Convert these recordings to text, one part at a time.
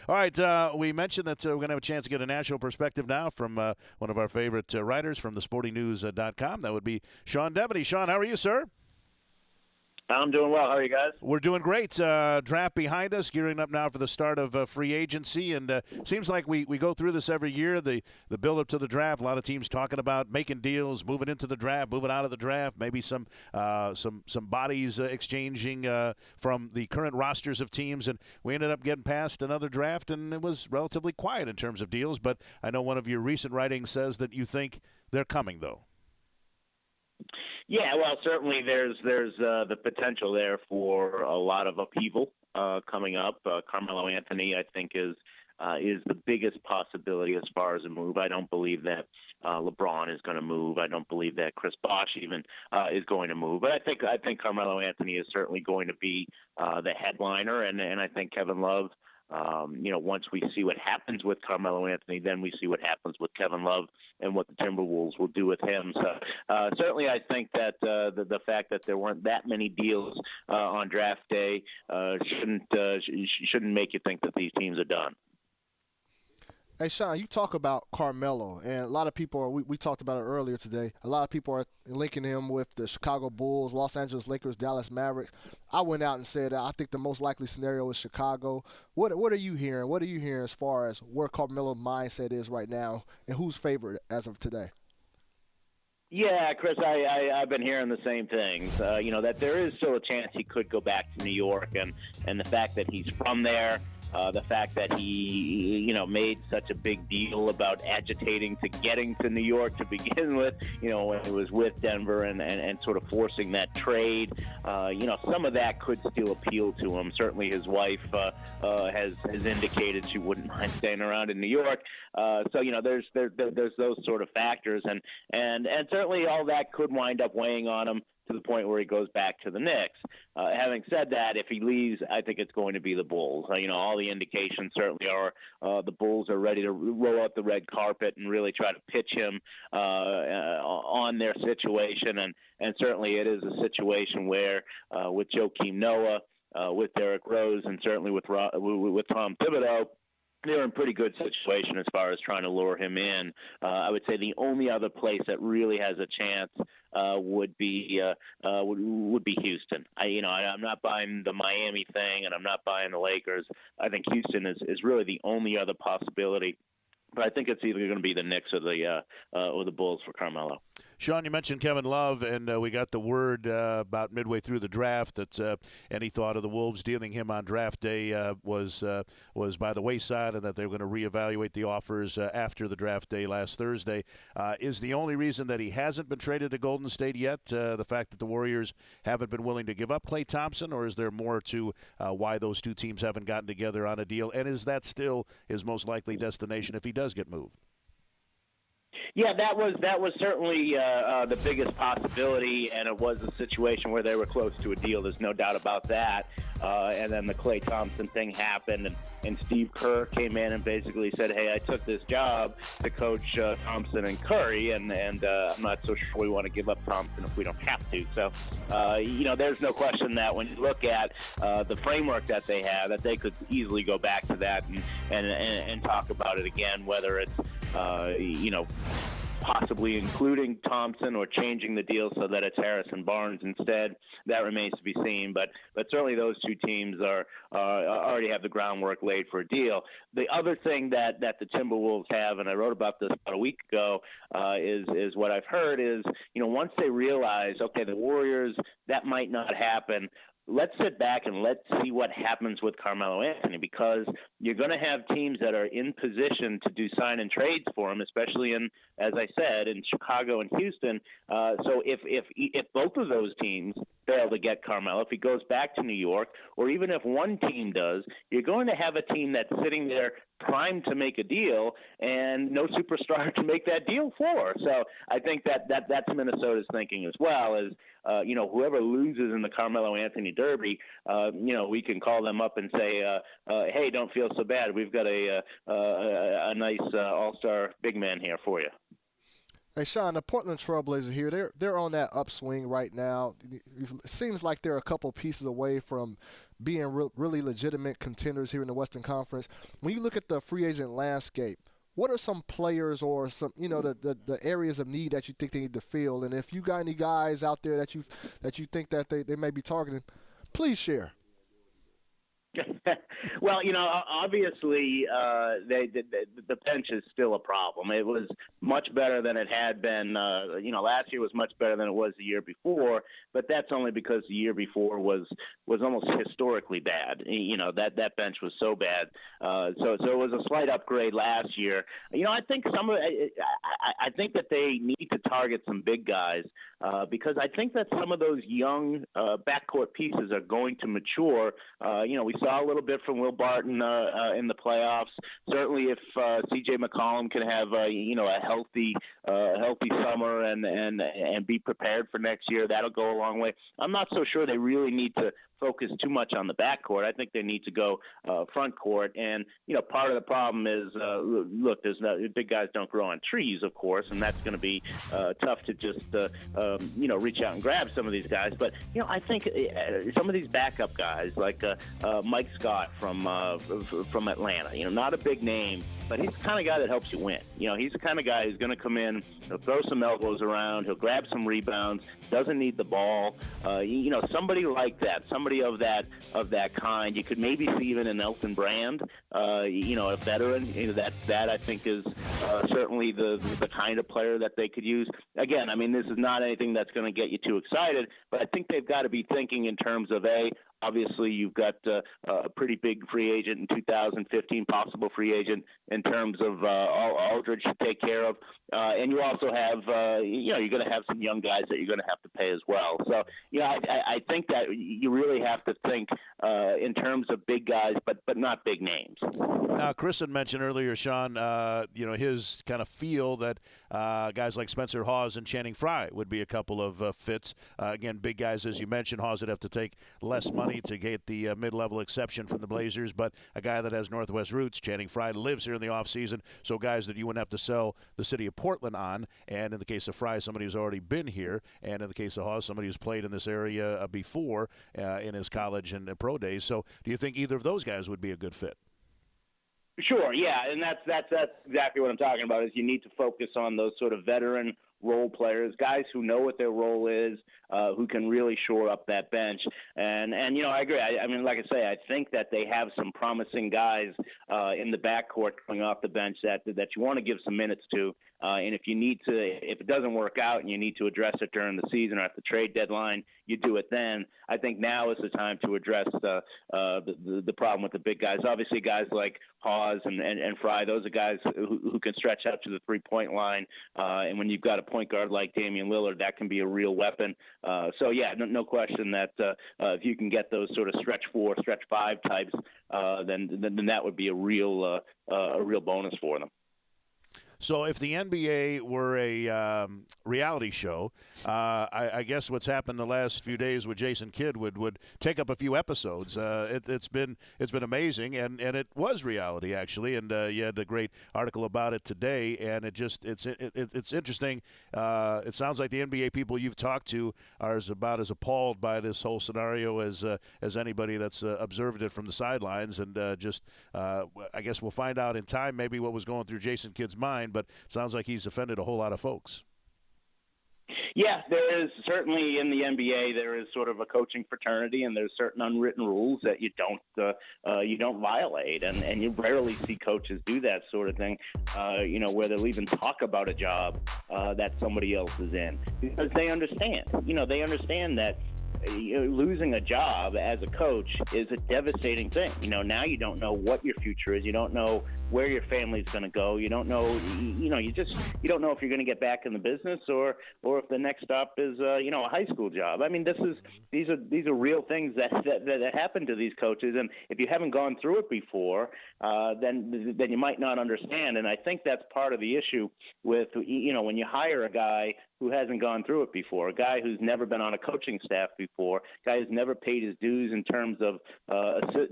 All right, we mentioned that we're going to have a chance to get a national perspective now from one of our favorite writers from thesportingnews.com. That would be Sean Deveney. Sean, how are you, sir? I'm doing well. How are you guys? We're doing great. Draft behind us, gearing up now for the start of free agency. And seems like we go through this every year, the build-up to the draft. A lot of teams talking about making deals, moving into the draft, moving out of the draft, maybe some bodies exchanging from the current rosters of teams. And we ended up getting past another draft, and it was relatively quiet in terms of deals. But I know one of your recent writings says that you think they're coming, though. Yeah, well, certainly there's the potential there for a lot of upheaval coming up. Carmelo Anthony, I think, is the biggest possibility as far as a move. I don't believe that LeBron is going to move. I don't believe that Chris Bosh even is going to move. But I think Carmelo Anthony is certainly going to be the headliner, and I think Kevin Love. Once we see what happens with Carmelo Anthony, then we see what happens with Kevin Love and what the Timberwolves will do with him. So certainly I think that the fact that there weren't that many deals on draft day shouldn't make you think that these teams are done. Hey, Sean, you talk about Carmelo, and a lot of people we talked about it earlier today. A lot of people are linking him with the Chicago Bulls, Los Angeles Lakers, Dallas Mavericks. I went out and said I think the most likely scenario is Chicago. What are you hearing? What are you hearing as far as where Carmelo's mindset is right now and who's favored as of today? Yeah, Chris, I've been hearing the same things. That there is still a chance he could go back to New York, and the fact that he's from there. The fact that he, made such a big deal about agitating to getting to New York to begin with, when he was with Denver and sort of forcing that trade, some of that could still appeal to him. Certainly his wife has indicated she wouldn't mind staying around in New York. There's those sort of factors, and certainly all that could wind up weighing on him to the point where he goes back to the Knicks. Having said that, if he leaves, I think it's going to be the Bulls. All the indications certainly are the Bulls are ready to roll out the red carpet and really try to pitch him on their situation. And certainly it is a situation where with Joakim Noah, with Derrick Rose, and certainly with Tom Thibodeau, they're in pretty good situation as far as trying to lure him in. I would say the only other place that really has a chance would be Houston. I'm not buying the Miami thing, and I'm not buying the Lakers. I think Houston is really the only other possibility. But I think it's either going to be the Knicks or the Bulls for Carmelo. Sean, you mentioned Kevin Love, and we got the word about midway through the draft that any thought of the Wolves dealing him on draft day was by the wayside, and that they were going to reevaluate the offers after the draft day last Thursday. Is the only reason that he hasn't been traded to Golden State yet the fact that the Warriors haven't been willing to give up Klay Thompson, or is there more to why those two teams haven't gotten together on a deal? And is that still his most likely destination if he does get moved? Yeah, that was certainly the biggest possibility, and it was a situation where they were close to a deal. There's no doubt about that. And then the Klay Thompson thing happened, and Steve Kerr came in and basically said, hey, I took this job to coach Thompson and Curry, and I'm not so sure we want to give up Thompson if we don't have to. So, there's no question that when you look at the framework that they have, that they could easily go back to that and talk about it again, whether it's, possibly including Thompson or changing the deal so that it's Harrison Barnes instead. That remains to be seen. But certainly those two teams already have the groundwork laid for a deal. The other thing that the Timberwolves have, and I wrote about this about a week ago, is what I've heard is, once they realize, okay, the Warriors, that might not happen, let's sit back and let's see what happens with Carmelo Anthony, because you're going to have teams that are in position to do sign and trades for him, especially in, as I said, in Chicago and Houston. So if both of those teams fail to get Carmelo, if he goes back to New York, or even if one team does, you're going to have a team that's sitting there primed to make a deal and no superstar to make that deal for. So I think that's Minnesota's thinking as well, is whoever loses in the Carmelo Anthony Derby, we can call them up and say, hey, don't feel so bad. We've got a nice all-star big man here for you. Hey, Sean, the Portland Trailblazers here, they're on that upswing right now. It seems like they're a couple pieces away from being really legitimate contenders here in the Western Conference. When you look at the free agent landscape, what are some players or some, the areas of need that you think they need to fill? And if you got any guys out there that you think that they may be targeting, please share. Well, obviously, the bench is still a problem. It was much better than it had been. Last year was much better than it was the year before, but that's only because the year before was almost historically bad. That bench was so bad. So it was a slight upgrade last year. I think I think that they need to target some big guys because I think that some of those young backcourt pieces are going to mature. We saw a little bit from Will Barton in the playoffs. Certainly, if C.J. McCollum can have a healthy summer and be prepared for next year, that'll go a long way. I'm not so sure they really need to focus too much on the backcourt. I think they need to go front court. And, part of the problem is, look, big guys don't grow on trees, of course, and that's going to be tough to just, reach out and grab some of these guys. But, I think some of these backup guys like Mike Scott from Atlanta, not a big name, but he's the kind of guy that helps you win. He's the kind of guy who's going to come in, he'll throw some elbows around, he'll grab some rebounds, doesn't need the ball. Somebody like that, somebody of that kind. You could maybe see even an Elton Brand, a veteran. That I think is certainly the kind of player that they could use. Again, I mean, this is not anything that's going to get you too excited, but I think they've got to be thinking in terms of obviously, you've got a pretty big free agent in 2015, possible free agent in terms of Aldridge to take care of. And you also have, you're going to have some young guys that you're going to have to pay as well. So, I think that you really have to think in terms of big guys, but not big names. Now, Chris had mentioned earlier, Sean, his kind of feel that guys like Spencer Hawes and Channing Frye would be a couple of fits. Again, big guys, as you mentioned. Hawes would have to take less money to get the mid-level exception from the Blazers, but a guy that has Northwest roots. Channing Frye lives here in the offseason, so guys that you wouldn't have to sell the city of Portland on. And in the case of Frye, somebody who's already been here. And in the case of Hawes, somebody who's played in this area before in his college and pro days. So do you think either of those guys would be a good fit? Sure, yeah, and that's exactly what I'm talking about. Is you need to focus on those sort of veteran role players, guys who know what their role is, who can really shore up that bench. And I agree. I mean, like I say, I think that they have some promising guys in the backcourt coming off the bench that you want to give some minutes to. And if it doesn't work out and you need to address it during the season or at the trade deadline, you do it then. I think now is the time to address the problem with the big guys. Obviously, guys like Hawes and Frye, those are guys who can stretch out to the three-point line. And when you've got a point guard like Damian Lillard, that can be a real weapon. No question that if you can get those sort of stretch 4, stretch 5 types, then that would be a real bonus for them. So if the NBA were a reality show, I guess what's happened the last few days with Jason Kidd would take up a few episodes. It's been amazing, and it was reality actually. And you had a great article about it today, and it's interesting. It sounds like the NBA people you've talked to are about as appalled by this whole scenario as anybody that's observed it from the sidelines. And I guess we'll find out in time maybe what was going through Jason Kidd's mind. But it sounds like he's offended a whole lot of folks. Yeah, there is certainly in the NBA there is sort of a coaching fraternity, and there's certain unwritten rules that you don't violate, and you rarely see coaches do that sort of thing, where they'll even talk about a job that somebody else is in, because they understand. They understand that losing a job as a coach is a devastating thing. Now you don't know what your future is. You don't know where your family's going to go. You don't know. You don't know if you're going to get back in the business or if the next stop is a high school job. I mean, these are real things that happen to these coaches, and if you haven't gone through it before, then you might not understand. And I think that's part of the issue with when you hire a guy who hasn't gone through it before, a guy who's never been on a coaching staff before, a guy who's never paid his dues in terms of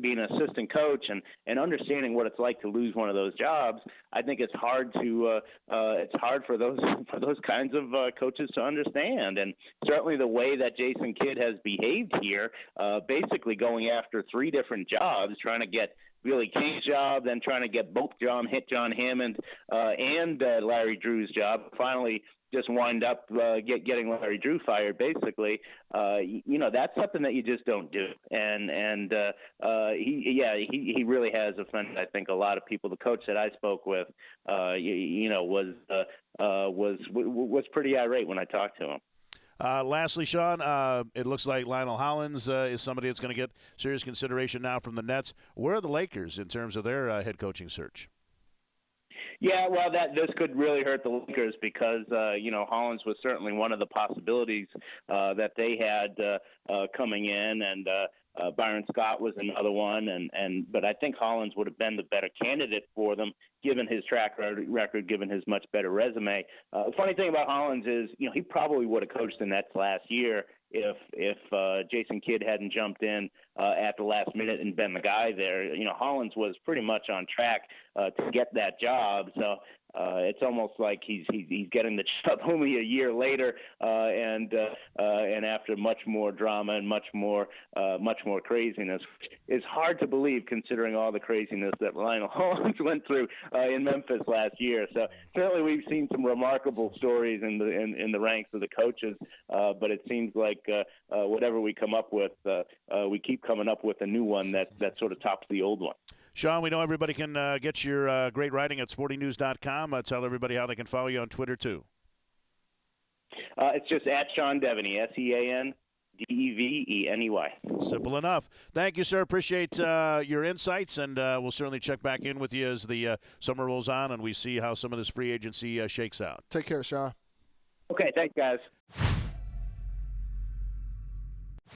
being an assistant coach and understanding what it's like to lose one of those jobs. I think it's hard for those kinds of coaches coaches to understand. And certainly the way that Jason Kidd has behaved here, basically going after 3 different jobs, trying to get Willie King's job, then trying to get both John Hammond and Larry Drew's job. Finally, just wind up getting Larry Drew fired, basically. That's something that you just don't do. And he really has offended, I think, a lot of people. The coach that I spoke with, was pretty irate when I talked to him. Lastly, Sean, it looks like Lionel Hollins is somebody that's going to get serious consideration now from the Nets. Where are the Lakers in terms of their head coaching search? Yeah, well, this could really hurt the Lakers because Hollins was certainly one of the possibilities that they had coming in, and Byron Scott was another one, but I think Hollins would have been the better candidate for them, given his track record, given his much better resume. The funny thing about Hollins is, he probably would have coached the Nets last year if Jason Kidd hadn't jumped in at the last minute and been the guy there. Hollins was pretty much on track to get that job. So it's almost like he's getting the job only a year later, and after much more drama and much more craziness. It's hard to believe considering all the craziness that Lionel Hollins went through in Memphis last year. So certainly we've seen some remarkable stories in the ranks of the coaches, but it seems like whatever we come up with, we keep coming up with a new one that sort of tops the old one. Sean, we know everybody can get your great writing at sportingnews.com. Tell everybody how they can follow you on Twitter, too. It's just at Sean Deveney, SeanDeveney. Simple enough. Thank you, sir. Appreciate your insights, and we'll certainly check back in with you as the summer rolls on and we see how some of this free agency shakes out. Take care, Sean. Okay, thanks, guys.